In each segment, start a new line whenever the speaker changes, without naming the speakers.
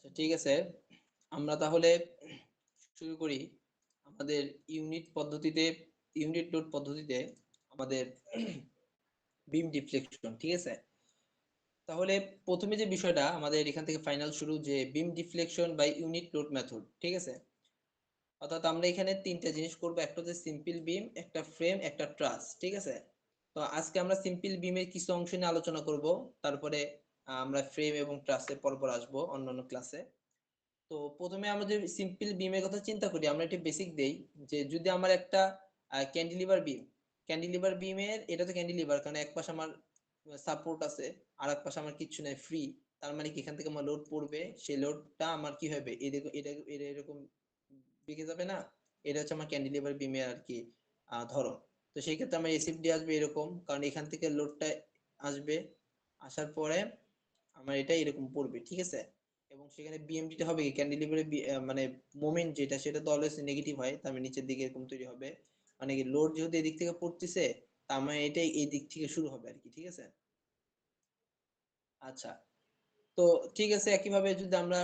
আচ্ছা ঠিক আছে, আমরা তাহলে শুরু করি আমাদের ইউনিট লোড পদ্ধতিতে আমাদের বিম ডিফ্লেকশন। ঠিক আছে, তাহলে প্রথমে যে বিষয়টা আমাদের এখান থেকে ফাইনাল শুরু, যে beam deflection by unit load method. ঠিক আছে, অর্থাৎ আমরা এখানে তিনটা জিনিস করব, একটা হচ্ছে সিম্পল বিম, একটা ফ্রেম, একটা ট্রাস। ঠিক আছে, তো আজকে আমরা সিম্পল বিমের কিছু অংশ নিয়ে আলোচনা করব, তারপরে আমরা ফ্রেম এবং ট্রাসে পরপর আসবো অন্যান্য ক্লাসে। তো প্রথমে আমরা যে সিম্পল বিমের কথা চিন্তা করি, আমরা একটু বেসিক দেই, যে যদি আমার একটা ক্যান্টিলিভার বিমের, এটা তো ক্যান্টিলিভার কারণ এক পাশে আমার সাপোর্ট আছে, আর এক পাশে আমার কিচ্ছু নাই, ফ্রি। তার মানে কি এখান থেকে আমার লোড পড়বে, সেই লোডটা আমার কি হবে, এরকম এটা এটা এরকম বেঁকে যাবে না। এটা হচ্ছে আমার ক্যান্টিলিভার বিমের আর কি ধরন। তো সেই ক্ষেত্রে আমার এসিপি আসবে এরকম, কারণ এখান থেকে লোডটা আসবে, আসার পরে আমার এটা এরকম পড়বে। ঠিক আছে, এবং সেখানে বিএমডিটা হবে কি ক্যান্টিলিভারের মানে মোমেন্ট যেটা, সেটা তো অলওয়েজ নেগেটিভ হয়, তার মানে নিচের দিকে এরকম তৈরি হবে। মানে কি লোড যেহেতু এদিক থেকে পড়তেছে, তার মানে এটাই এই দিক থেকে শুরু হবে আর কি। ঠিক আছে, আচ্ছা, তো ঠিক আছে, একইভাবে যদি আমরা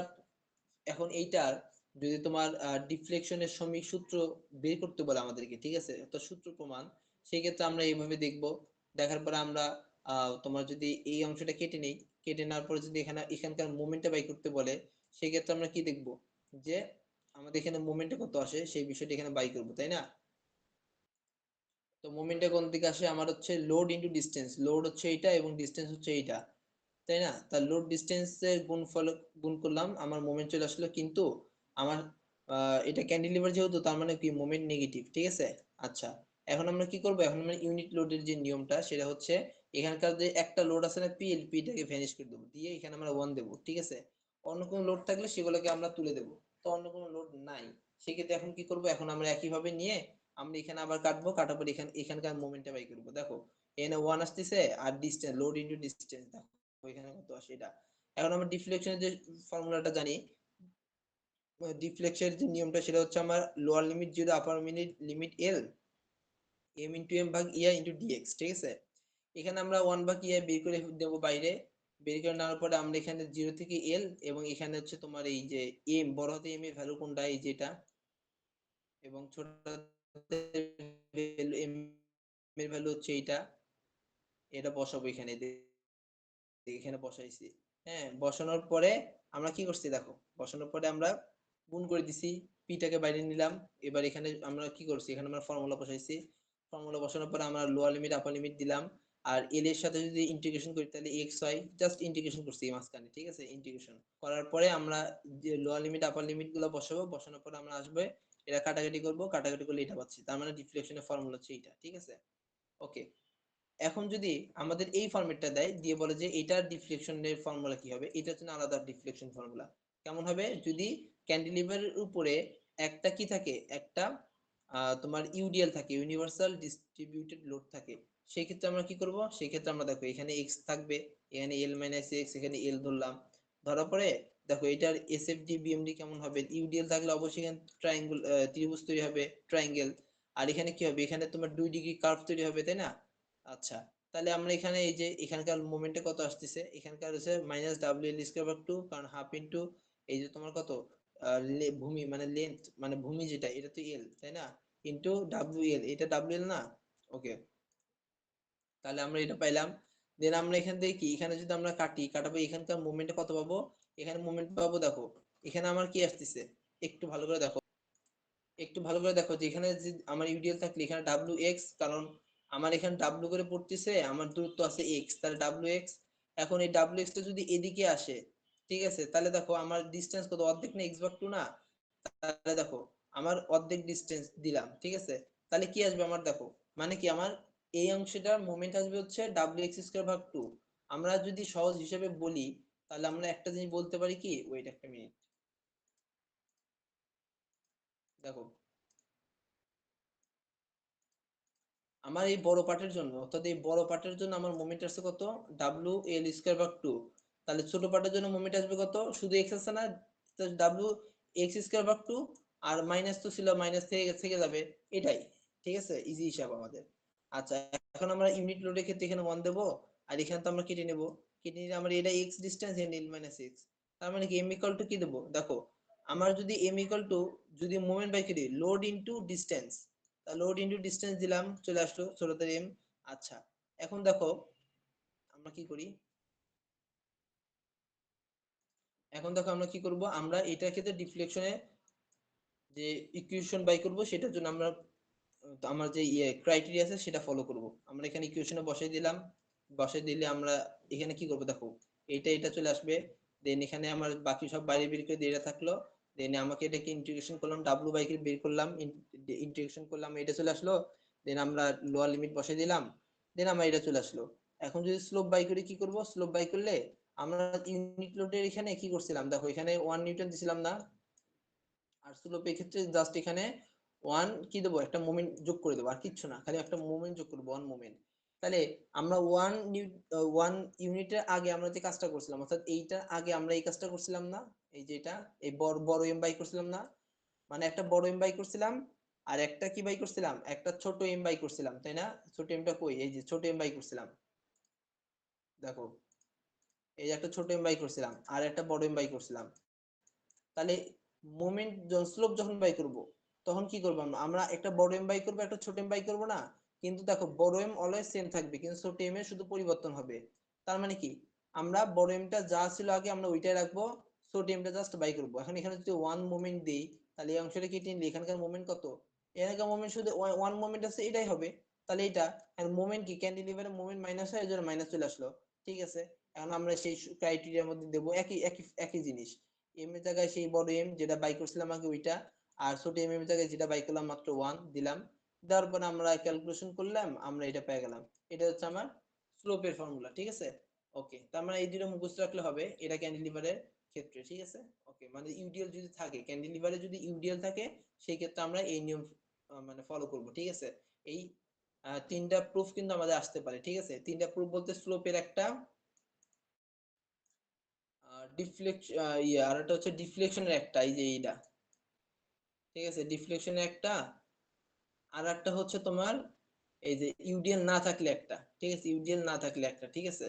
এখন এইটার, যদি তোমার ডিফ্লেকশনের সমী সূত্র বের করতে বলে আমাদেরকে, ঠিক আছে, তো সূত্র প্রমাণ, সেই ক্ষেত্রে আমরা এইভাবে দেখব। দেখার পরে আমরা তোমার যদি এই অংশটা কেটে নেই, কেটে নেওয়ার পরে যদি এখানকার মোমেন্টটা বাই করতে বলে, সেই ক্ষেত্রে আমরা কি দেখব, যে আমাদের এখানে মোমেন্টটা কত আসে সেই বিষয়টা এখানে বাই করবো, তাই না? তো মোমেন্টটা কোন দিকে আসে, আমার হচ্ছে লোড ইনটু ডিসটেন্স, লোড হচ্ছে এইটা এবং ডিসটেন্স হচ্ছে এইটা, তাই না? তার লোড ডিসটেন্সের গুণফল গুণ করলাম, আমার মোমেন্ট চলে আসলো। কিন্তু আমার এটা ক্যান্টিলিভার যেহেতু, তার মানে কি মোমেন্ট নেগেটিভ। ঠিক আছে, আচ্ছা, এখন আমরা কি করব, এখন আমরা ইউনিট লোডের যে নিয়মটা সেটা হচ্ছে, এখানকার যে একটা লোড আছে না পিএল, পিটাকে ভ্যানিশ করে দেবো, দিয়ে এখানে আমরা ওয়ান দেবো। ঠিক আছে, অন্য কোনো লোড থাকলে সেগুলোকে আমরা তুলে দেবো। তো অন্য কোনো লোড নাই, সেক্ষেত্রে এখন কি করব, এখন আমরা একইভাবে নিয়ে আমরা এখানে আবার কাটবো, কাটার পর এখানকার মোমেন্টটা বাই করবো। দেখো এখানে ওয়ান আসতেছে, আর ডিসটেন্স, লোড ইনটু ডিসটেন্স, দেখো এখানে কত আসে এটা। এখন আমরা ডিফ্লেকশনের যে ফর্মুলাটা জানি, ডিফ্লেকশনের যে নিয়মটা সেটা হচ্ছে আমার lower limit zero, upper limit L, M into M ভাগ ইয়া ইন্টু ডিএক্স। ঠিক আছে, এখানে আমরা ওয়ান ভাগ ইয়া বের করে দেবো বাইরে, বের করে নেওয়ার পরে আমরা এখানে জিরো থেকে এল, এবং এখানে হচ্ছে তোমার এই যে এম, বড় হাতে এম এর ভ্যালু কোনটা, এই যেটা, এবং ছোট হাতে এম এর ভ্যালু হচ্ছে এইটা, এটা বসাবো এখানে, এখানে বসাইছি। হ্যাঁ, বসানোর পরে আমরা কি করছি দেখো, বসানোর পরে আমরা গুণ করে দিছি, পিটাকে বাইরে নিলাম। এবার এখানে আমরা কি করছি, এখানে আমরা ফর্মুলা বসাইছি, ফর্মুলা বসানোর পরে আমরা লোয়ার লিমিট আপার লিমিট দিলাম। আর এল এর সাথে যদি ইন্টিগ্রেশন করি তাহলে এক্স হয়, জাস্ট ইন্টিগ্রেশন করছি এই মাঝখানে। ঠিক আছে, ইন্টিগ্রেশন করার পরে আমরা যে লোয়ার লিমিট আপার লিমিট গুলো বসাবো, বসানোর পরে আমরা আসবে এটা কাটাকাটি করবো, কাটাকাটি করলে এটা পাচ্ছি, তার মানে ডিফ্লেকশনের ফর্মুলা হচ্ছে এইটা। ঠিক আছে, ওকে। এখন যদি আমাদের এই ফরম্যাটটা দেয়, দিয়ে বলে যে এটার ডিফ্লেকশনের ফর্মুলা কি হবে, এটা হচ্ছে আলাদা ডিফ্লেকশন ফর্মুলা। কেমন হবে, যদি ক্যান্টিলিভারের উপরে একটা কি থাকে, একটা তোমার ইউডিএল থাকে, ইউনিভার্সাল ডিস্ট্রিবিউটেড লোড থাকে, সেই ক্ষেত্রে আমরা কি করব, সেই ক্ষেত্রে আমরা দেখো এখানে এক্স থাকবে, এখানে এল মাইনাস এক্স, এখানে এল ধরলাম। ধরার পরে দেখো এটার এসএফডি বিএমডি কেমন হবে, ইউডিএল থাকলে অবশ্যই এখানে ট্রায়াঙ্গেল, ত্রিভুজ তৈরি হবে, ট্রায়াঙ্গেল। আর এখানে কি হবে, এখানে তোমার 2 ডিগ্রি কার্ভ তৈরি হবে, তাই না? আচ্ছা, তাহলে আমরা এখানে এই যে এখানকার মোমেন্টে কত আসতেছে, এখানকার হচ্ছে minus W L square by 2, কারণ হাফ ইনটু এই যে তোমার কত ভূমি মানে লেন্থ, মানে ভূমি যেটা, এটা তো এল, তাই না, ইনটু ডাব্লিউ এল, এটা ডাব্লিউ এল না। ওকে, তাহলে আমরা এটা পাইলাম। দেন আমরা এখান থেকে কি, এখানে যদি আমরা কাটি, কাটাবো এখানকার মোমেন্টে কত পাবো, এখানে মোমেন্ট পাবো, দেখো এখানে আমার কি আসতেছে, একটু ভালো করে দেখো, একটু ভালো করে দেখো, যে এখানে যে আমার ইউডিএল থাকলে এখানে ডাব্লিউ এক্স, কারণ আমার এখানে ডাব্লিউ করে পড়তেছে, আমার দূরত্ব আছে এক্স, তাহলে ডাব্লিউ এক্স। এখন এই ডাব্লিউ এক্স টা যদি এদিকে আসে, ঠিক আছে, তাহলে দেখো আমার ডিসটেন্স কত, অর্ধেক না এক্স ভাগ টু না, তাহলে দেখো আমার অর্ধেক ডিসটেন্স দিলাম। ঠিক আছে, তাহলে কি আসবে আমার, দেখো মানে কি আমার এই অংশটার মোমেন্ট আসবে হচ্ছে ডাব্লিউ এক্স স্কয়ার ভাগ টু। আমরা যদি সহজ হিসেবে বলি, তাহলে আমরা একটা জিনিস বলতে পারি কি, ওয়েট একটা মিনিট, দেখো আমার এই বড় পার্টের জন্য, অর্থাৎ এই বড় পার্টের জন্য আমার মোমেন্ট আসছে কত, ডাব্লিউ এল স্কয়ার ভাগ টু। তাহলে ছোট পার্টের জন্য মোমেন্ট আসবে কত, শুধু এক্স আছে না, ডাব্লিউ এক্স স্কয়ার ভাগ টু, আর মাইনাস তো ছিল, মাইনাস থেকে থেকে যাবে, এটাই। ঠিক আছে, ইজি হিসাব আমাদের। আচ্ছা, এখন আমরা ইউনিট লোডের ক্ষেত্রে এখানে ওয়ান দেবো, আর এখানে তো আমরা কেটে নেবো, কেটে নিলে আমরা এটা x distance and l minus x, তার মানে কি m ইকুয়াল টু কি দেবো, দেখো আমার যদি m ইকুয়াল টু যদি মোমেন্ট বাই কি দিই load into distance, load into distance দিলাম, চলে আসলো 16 m। আচ্ছা এখন দেখো আমরা কি করি, এখন দেখো আমরা কি করব, আমরা এটার ক্ষেত্রে ডিফ্লেকশনে যে ইকুয়েশন বাই করব সেটার জন্য আমরা আমার যে ক্রাইটেরিয়া আছে সেটা ফলো করব। আমরা এখানে ইকুয়েশনে বসাই দিলাম, বসাই দিলে আমরা এখানে কি করব দেখো এটা চলে আসবে, দেন এখানে আমার বাকি সব বাইরে বের করে দিয়ে থাকলো, দেন আমাকে এটাকে ইন্টিগ্রেশন করলাম, ডাব্লু বাই কে বের করলাম, ইন্টিগ্রেশন করলাম, এটা চলে আসলো, দেন আমরা লোয়ার লিমিট বসাই দিলাম, দেন আমার এটা চলে আসলো। এখন যদি স্লোপ বাই করি কি করব, স্লোপ বাই করলে আমরা ইউনিট লোডের এখানে কি করছিলাম দেখো এখানে 1 নিউটন দিছিলাম না, আর স্লোপের ক্ষেত্রে জাস্ট এখানে ওয়ান কি দেবো একটা মোমেন্ট যোগ করে দেবো, আর কিচ্ছু না, খালি একটা মোমেন্ট যোগ করবো, ওয়ান মোমেন্ট। তাহলে আমরা ওয়ান ইউনিটের আগে আমরা যে কাজটা করছিলাম, অর্থাৎ এইটার আগে আমরা এই কাজটা করছিলাম না, এই যে এটা এই বড় বড় এম বাই করছিলাম না, মানে একটা বড় এম বাই করছিলাম আর একটা কি বাই করছিলাম, একটা ছোট এম বাই করছিলাম, তাই না? ছোট এমটা কই, এই যে ছোট এম বাই করছিলাম, দেখো এই যে একটা ছোট এম বাই করছিলাম আর একটা বড় এম বাই করছিলাম। তাহলে মোমেন্ট স্লোপ যখন বাই করব তখন কি করবো, আমরা আমরা একটা বড় এম বাই করবো একটা ছোট এম বাই করবো না, কিন্তু দেখো বড় এম অলওয়েজ সেম থাকবে কিন্তু ছোট এম এর শুধু পরিবর্তন হবে। তার মানে কি আমরা বড় এমটা যা ছিল আগে আমরা ওইটাই রাখবো, ছোট এমটা জাস্ট বাই করবো। এখন এখানে যদি ওয়ান মোমেন্ট দিই তাহলে এই অংশটা কি টেনলি, এখানকার মোমেন্ট কত, এখানকার মোমেন্ট শুধু ওয়ান মোমেন্ট আছে এটাই হবে, তাহলে এটা আর মোমেন্ট কি ক্যান্টিলিভারের মোমেন্ট মাইনাস হয়, এর জন্য মাইনাস চলে আসলো। ঠিক আছে, এখন আমরা সেই ক্রাইটেরিয়ার মধ্যে দেবো একই একই একই জিনিস, এম এর জায়গায় সেই বড় এম যেটা বাই করছিলাম আগে ওইটা, আর ছোট এম এর জায়গায় যেটা বাই করলাম মাত্র ওয়ান দিলাম, দেওয়ার পর আমরা ক্যালকুলেশন করলাম, আমরা এটা পেয়ে গেলাম। এটা হচ্ছে আমার স্লোপের ফর্মুলা। ঠিক আছে, ওকে, তার মানে এই দুটো মুখস্থ রাখলে হবে এটা ক্যান্টিলিভারের ক্ষেত্রে। ঠিক আছে, ওকে, মানে ইউডিএল যদি থাকে ক্যান্টিলিভারে, যদি ইউডিএল থাকে সেই ক্ষেত্রে আমরা এই নিয়ম মানে ফলো করব। ঠিক আছে, এই তিনটা প্রুফ কিন্তু আমাদের আসতে পারে। ঠিক আছে, তিনটা প্রুফ বলতে স্লোপের একটা, ডিফ্লেকশন আর একটা হচ্ছে ডিফ্লেকশনের একটা, এই যে এইটা। ঠিক আছে, ডিফ্লেকশনের একটা, আর একটা হচ্ছে তোমার এই যে ইউডিএল না থাকলে একটা। ঠিক আছে, ইউডিএল না থাকলে একটা। ঠিক আছে,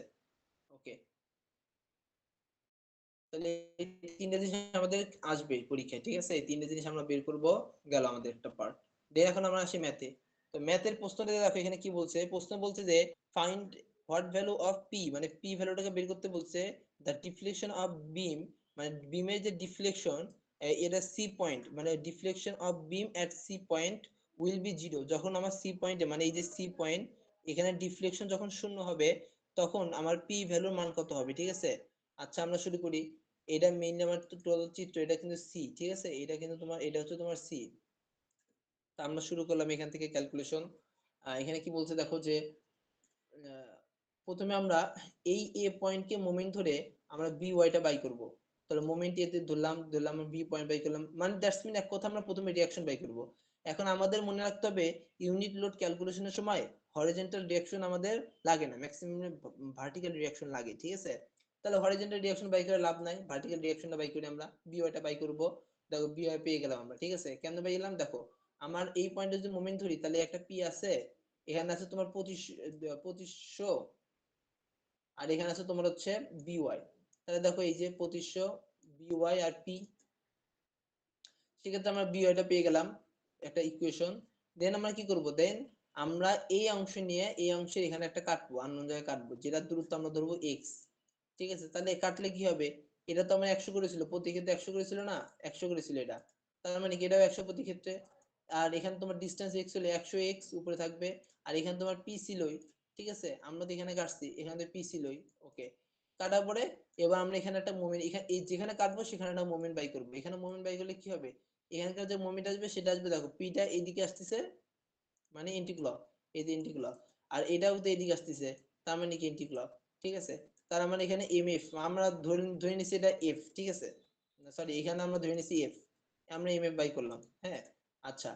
ওকে, তাহলে এই তিনটা জিনিস আমাদের আসবে পরীক্ষায়। ঠিক আছে, এই তিনটা জিনিস আমরা বের করব, গেল আমাদের একটা পার্ট। দেন এখন আমরা আসি ম্যাথে। তো ম্যাথের প্রশ্নটা দেখো এখানে কি বলছে, প্রশ্ন বলছে যে find what value of P, মানে পি ভ্যালুটাকে বের করতে বলছে, দ্য ডিফ্লেকশন অফ বিম, মানে বিমের যে ডিফ্লেকশন, এটা সি পয়েন্ট, মানে deflection of beam at C point will be zero, যখন আমার সি পয়েন্টে মানে এই যে সি পয়েন্ট এখানে ডিফ্লেকশন যখন শূন্য হবে তখন আমার পি ভ্যালুর মান কত হবে। ঠিক আছে, আচ্ছা আমরা শুরু করি। এটা মেইনলি আমার তো টোটাল চিত্র, এটা কিন্তু সি। ঠিক আছে, এটা কিন্তু তোমার এটা হচ্ছে তোমার সি। তা আমরা শুরু করলাম এখান থেকে ক্যালকুলেশন। এখানে কি বলছে দেখো যে আহ, প্রথমে আমরা এই এ পয়েন্টকে মোমেন্ট ধরে আমরা বি ওয়াইটা বাই করব। তাহলে মোমেন্ট এতে ধরলাম, ধরলাম বি পয়েন্ট বাই করলাম, মানে দ্যাটস মিন এক কথা আমরা প্রথমে রিঅ্যাকশন বাই করব। এখন আমাদের মনে রাখতে হবে ইউনিট লোড ক্যালকুলেশনের সময় হরিজন্টাল রিঅ্যাকশন আমাদের লাগে না, ম্যাক্সিমাম ভার্টিক্যাল রিঅ্যাকশন লাগে। ঠিক আছে, তাহলে হরিজন্টাল রিঅ্যাকশন বাই করে লাভ নাই, ভার্টিক্যাল রিঅ্যাকশনটা বাই করি আমরা, বি ওয়াইটা বাই করব। দেখো বি ওয়াই পেয়ে গেলাম আমরা। ঠিক আছে, কেন বাই গেলাম দেখো, আমার এই পয়েন্টে যদি মোমেন্ট ধরি তাহলে একটা পি আছে, এখানে আছে তোমার 2500, আর এখানে আছে তোমার হচ্ছে বিওয়াই। তাহলে দেখো এই যে 2500 বিওয়াই আর পি, সেক্ষেত্রে আমরা বিওয়াইটা পেয়ে গেলাম একটা ইকুয়েশন। দেন আমরা কি করব, দেন আমরা এই অংশ নিয়ে এই অংশের এখানে একটা কাটবো, অন্য জায়গায় কাটবো, যেটা দূরত্ব আমরা ধরবো এক্স। ঠিক আছে, তাহলে কাটলে কি হবে, এটা তো আমরা 100 করেছিল প্রতি ক্ষেত্রে, 100 করেছিল না, 100 করেছিল এটা, তার মানে কি এটাও 100 প্রতি ক্ষেত্রে। আর এখানে তোমার ডিসটেন্স এক্স হলে 100 এক্স উপরে থাকবে, আর এখানে তোমার পি ছিলই। ঠিক আছে, আমরা তো এখানে কাটছি, এখানে পি ছিলই। ওকে, কাটার পরে এবার আমরা এখানে একটা মোমেন্ট, এখানে এই যেখানে কাটবো সেখানে একটা মোমেন্ট বাই করবো, এখানে মোমেন্ট বাই করলে কি হবে, এখানকার যে মোমেন্ট আসবে সেটা আসবে, দেখো পিটা এইদিকে আসতেছে মানে এন্টিক্লক, এই যে এন্টিক্লক, আর এটাও তো এদিকে আসতেছে তার মানে কি এন্টিক্লক। ঠিক আছে, তার মানে এখানে এম এফ আমরা ধরে ধরে নিছি এটা এফ। ঠিক আছে, সরি এখানে আমরা ধরে নিছি এফ, আমরা এম এফ বাই করলাম। হ্যাঁ, আচ্ছা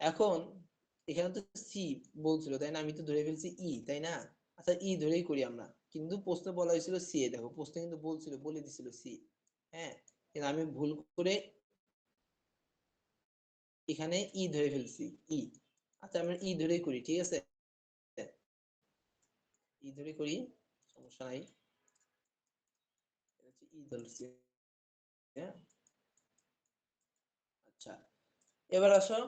এখন এখানে তো সি বলছিল তাই না, আমি তো ধরে ফেলছি ই, তাই না? আচ্ছা ই ধরেই করি আমরা, কিন্তু প্রশ্ন বলা হয়েছিল সি, দেখো প্রশ্ন কিন্তু বলছিল, বলে দিছিল সি। হ্যাঁ, কিন্তু আমি ভুল করে এখানে ই ধরে ফেলছি, ই। আচ্ছা আমরা ই ধরেই করি। ঠিক আছে, ই ধরে করি, সমস্যা নাই, ই ধরছি। আচ্ছা, এবার আসো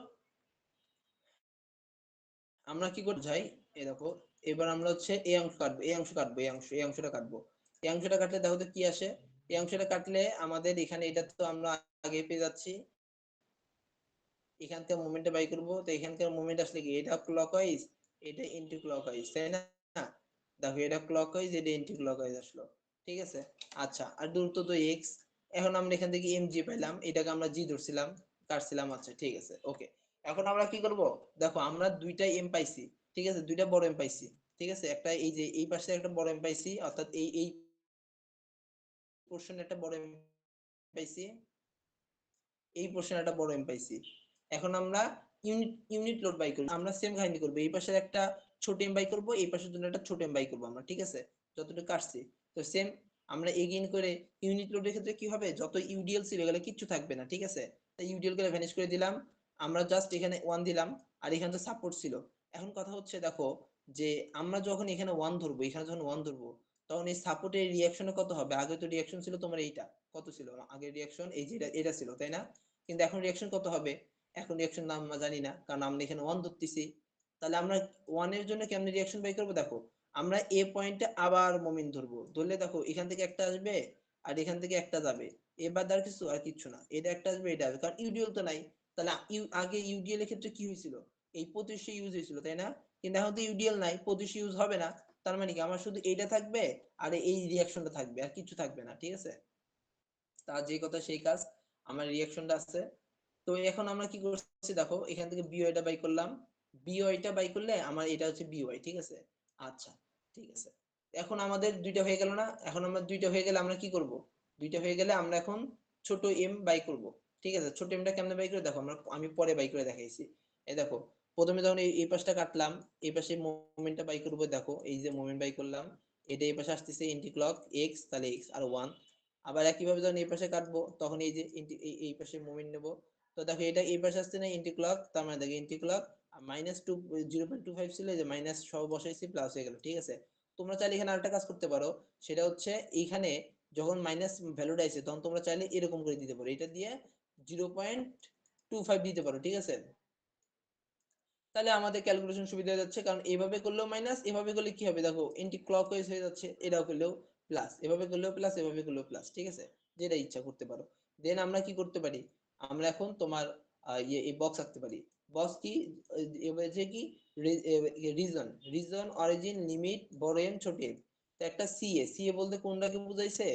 আমরা কি করতে চাই, এই দেখো এবার আমরা হচ্ছে এই অংশ কাটবো, এই অংশ কাটবো, এই অংশটা কাটবো। এই অংশটা কাটলে দেখো তো কি আসে। এই অংশটা কাটলে আমাদের এখানে এটা তো আমরা আগে পেয়ে যাচ্ছি, এখান থেকে মোমেন্টটা বাই করবো। তো এখানকার মোমেন্ট আসলে কি, এটা ক্লকওয়াইজ, এটা এন্টি ক্লকওয়াইজ, তাই না? দেখো এটা ক্লকওয়াইজ, এটা এন্টি ক্লকওয়াইজ আসলো, ঠিক আছে। আচ্ছা, আর দূরত্ব তো এক্স। এখন আমরা এখান থেকে এম জি পাইলাম, এটাকে আমরা জি ধরছিলাম, কাটছিলাম। আচ্ছা ঠিক আছে, ওকে। এখন আমরা কি করব, দেখো আমরা দুইটা এম পাইছি, ঠিক আছে, দুইটা বড় এম পাইছি, ঠিক আছে। একটা এই যে এই পাশে একটা বড় এম পাইছি, অর্থাৎ এই পোর্শনে একটা বড় এম পাইছি, এই পোর্শনে একটা বড় এম পাইছি। এখন আমরা ইউনিট লোড বাই করব, আমরা সেম কাহিনী করব, এই পাশের একটা ছোট এম বাই করব, এই পাশের জন্য একটা ছোট এম বাই করব আমরা, ঠিক আছে, যতটুকু কাটছি। তো সেম আমরা এগেইন করে ইউনিট লোডের ক্ষেত্রে কি হবে, যত ইউডিএল ছিল এগুলো কিচ্ছু থাকবে না, ঠিক আছে। তাই ইউডিএল করে ভ্যানিশ করে দিলাম, আমরা জাস্ট এখানে 1 দিলাম, আর এখানে তো সাপোর্ট ছিল। এখন কথা হচ্ছে দেখো, যে আমরা যখন এখানে 1 ধরবো, এখানে যখন 1 ধরবো, তখন এই সাপোর্টের রিঅ্যাকশনে কত হবে, আগে তো রিঅ্যাকশন ছিল তোমার এইটা, কত ছিল আগে রিঅ্যাকশন, এই যে এটা ছিল, তাই না? কিন্তু এখন রিঅ্যাকশন কত হবে, এখন রিঅ্যাকশন নাম আমরা জানি না, কারণ আমরা এখানে 1 ধরতেছি। তাহলে আমরা 1 এর জন্য কেমনে রিঅ্যাকশন বাই করবো, দেখো আমরা এ পয়েন্টে আবার মোমেন্ট ধরবো, ধরলে দেখো এখান থেকে একটা আসবে, আর এখান থেকে একটা যাবে, এবার আর কিছু আর কিচ্ছু না, এটা একটা আসবে, এটা আসবে, কারণ ইউডিএল তো নাই। তাহলে আগে ইউডিএল এর ক্ষেত্রে কি হয়েছিল, এই 25 ইউজ হয়েছিল, তাই না? কিন্তু এখন তো ইউডিএল নাই, 25 ইউজ হবে না। তার মানে কি, আমার শুধু এইটা থাকবে, আর এই রিঅ্যাকশনটা থাকবে, আর কিছু থাকবে না, ঠিক আছে। তার যে কথা সেই কাজ, আমার রিঅ্যাকশনটা আছে। তো এখন আমরা কি করছি, দেখো এখান থেকে বিওয়াইটা বাই করলাম, বিওয়াইটা বাই করলে আমার এটা হচ্ছে বিওয়াই, ঠিক আছে। আচ্ছা ঠিক আছে, এখন আমাদের দুইটা হয়ে গেল না, এখন আমরা দুইটা হয়ে গেলে আমরা কি করব, দুইটা হয়ে গেলে আমরা এখন ছোট এম বাই করব, ঠিক আছে। ছোট এমটা কেমনে বাই করে দেখো, আমি পরে বাই করে দেখাইছি। এই দেখো, প্রথমে যখন এই পাশটা কাটলাম, এই পাশে মোমেন্টটা বাই করবো, দেখো এই যে মোমেন্ট বাই করলাম, এটা এই পাশে আসতেছে এন্টি ক্লক এক্স, তাহলে এক্স আর 1। আবার একইভাবে যখন এই পাশে কাটবো, তখন এই যে এই পাশে মোমেন্ট নেব। তো দেখো এটা এই পাশে আসছে না এন্টি ক্লক, তার মানে দেখো এন্টি ক্লক -2 0.25 ছিল, যে মাইনাস সহ বসাইছি, প্লাস হয়ে গেল, ঠিক আছে। তোমরা চাইলে এখানে আরেকটা কাজ করতে পারো, সেটা হচ্ছে এইখানে যখন মাইনাস ভ্যালুটা আসছে, তখন তোমরা চাইলে এরকম করে দিতে পারো, এটা দিয়ে 0.25 দিতে পারো, ঠিক আছে। তাহলে আমাদের ক্যালকুলেশন সুবিধা হয়ে যাচ্ছে, কারণ এইভাবে করলেও মাইনাস, এভাবে করলে কি হবে দেখো এন্টি ক্লকওয়াইজ হয়ে যাচ্ছে, এটাও করলেও প্লাস, এভাবে করলেও প্লাস, এভাবে করলেও প্লাস, ঠিক আছে। যেটা ইচ্ছা করতে পারো। দেন আমরা কি করতে পারি, আমরা এখন তোমার এই বক্স আঁকতে পারি। বক্স কি, এবার যে কি, রিজন, অরিজিন, লিমিট, বড় এম ছোট এম। তো একটা সিএ, সিএ বলতে কোনটাকে বুঝাইছে,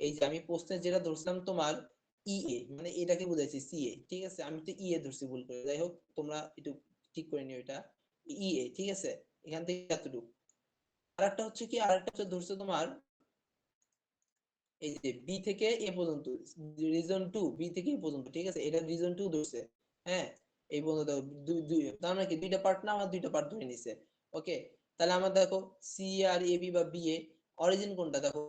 এই যে আমি প্রশ্নে যেটা ধরছিলাম তোমার ইএ, মানে এটাকে বুঝাইছি সিএ, ঠিক আছে। আমি তো ইএ ধরছি ভুল করে, যাই হোক তোমরা একটু ঠিক করে নিও এটা, ইএ, ঠিক আছে। এখান থেকে এতটুকু। আরেকটা হচ্ছে কি, আরেকটা হচ্ছে ধরছে তোমার এই যে বি থেকে এ পর্যন্ত, রিজন 2 বি থেকে এ পর্যন্ত, ঠিক আছে, এটা রিজন 2 ধরছে। হ্যাঁ, এই পর্যন্ত তার মানে কি দুইটা পার্ট না, আমার দুইটা পার্ট ধরে নিছে। ওকে, তাহলে আমরা দেখো সি আর এ বি বা বি এ, অরিজিন কোনটা দেখো,